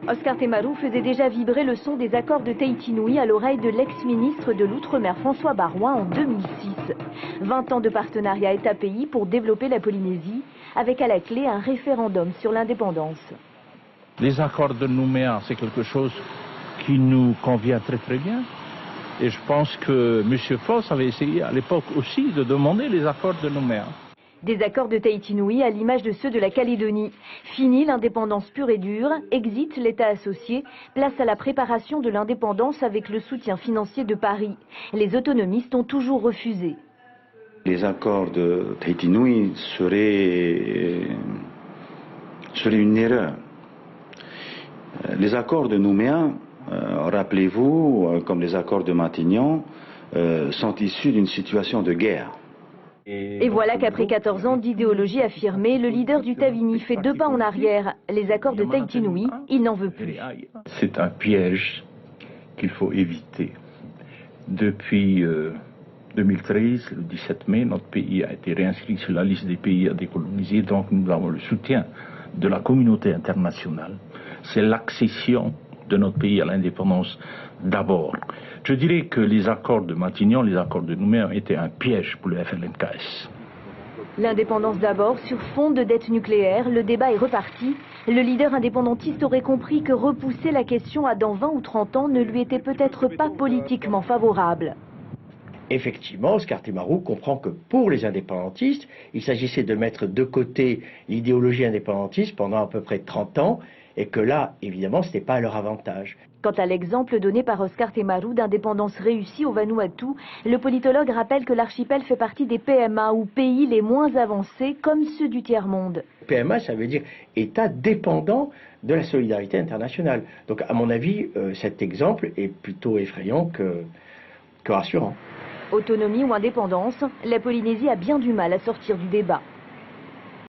Oscar Temaru faisait déjà vibrer le son des accords de Tahiti Nui à l'oreille de l'ex-ministre de l'Outre-mer François Baroin en 2006. 20 ans de partenariat État-pays pour développer la Polynésie, avec à la clé un référendum sur l'indépendance. Les accords de Nouméa, c'est quelque chose qui nous convient très très bien. Et je pense que M. Foss avait essayé à l'époque aussi de demander les accords de Nouméa. Des accords de Tahiti Nui à l'image de ceux de la Calédonie. Fini l'indépendance pure et dure, exit l'État associé, place à la préparation de l'indépendance avec le soutien financier de Paris. Les autonomistes ont toujours refusé. Les accords de Tahiti Nui seraient une erreur. Les accords de Nouméa, rappelez-vous, comme les accords de Matignon, sont issus d'une situation de guerre. Et voilà qu'après 14 ans d'idéologie affirmée, le leader du Tavini fait 2 pas en arrière. Les accords de Tahiti Nui, il n'en veut plus. C'est un piège qu'il faut éviter. Depuis 2013, le 17 mai, notre pays a été réinscrit sur la liste des pays à décoloniser, donc nous avons le soutien de la communauté internationale. C'est l'accession de notre pays à l'indépendance d'abord. Je dirais que les accords de Matignon, les accords de Nouméa étaient un piège pour le FLNKS. L'indépendance d'abord, sur fond de dette nucléaire, le débat est reparti. Le leader indépendantiste aurait compris que repousser la question à dans 20 ou 30 ans ne lui était peut-être pas politiquement favorable. Effectivement, Oscar Temaru comprend que pour les indépendantistes, il s'agissait de mettre de côté l'idéologie indépendantiste pendant à peu près 30 ans, et que là, évidemment, ce n'était pas à leur avantage. Quant à l'exemple donné par Oscar Temaru d'indépendance réussie au Vanuatu, le politologue rappelle que l'archipel fait partie des PMA, ou pays les moins avancés, comme ceux du tiers-monde. PMA, ça veut dire État dépendant de la solidarité internationale. Donc, à mon avis, cet exemple est plutôt effrayant que rassurant. Autonomie ou indépendance, la Polynésie a bien du mal à sortir du débat.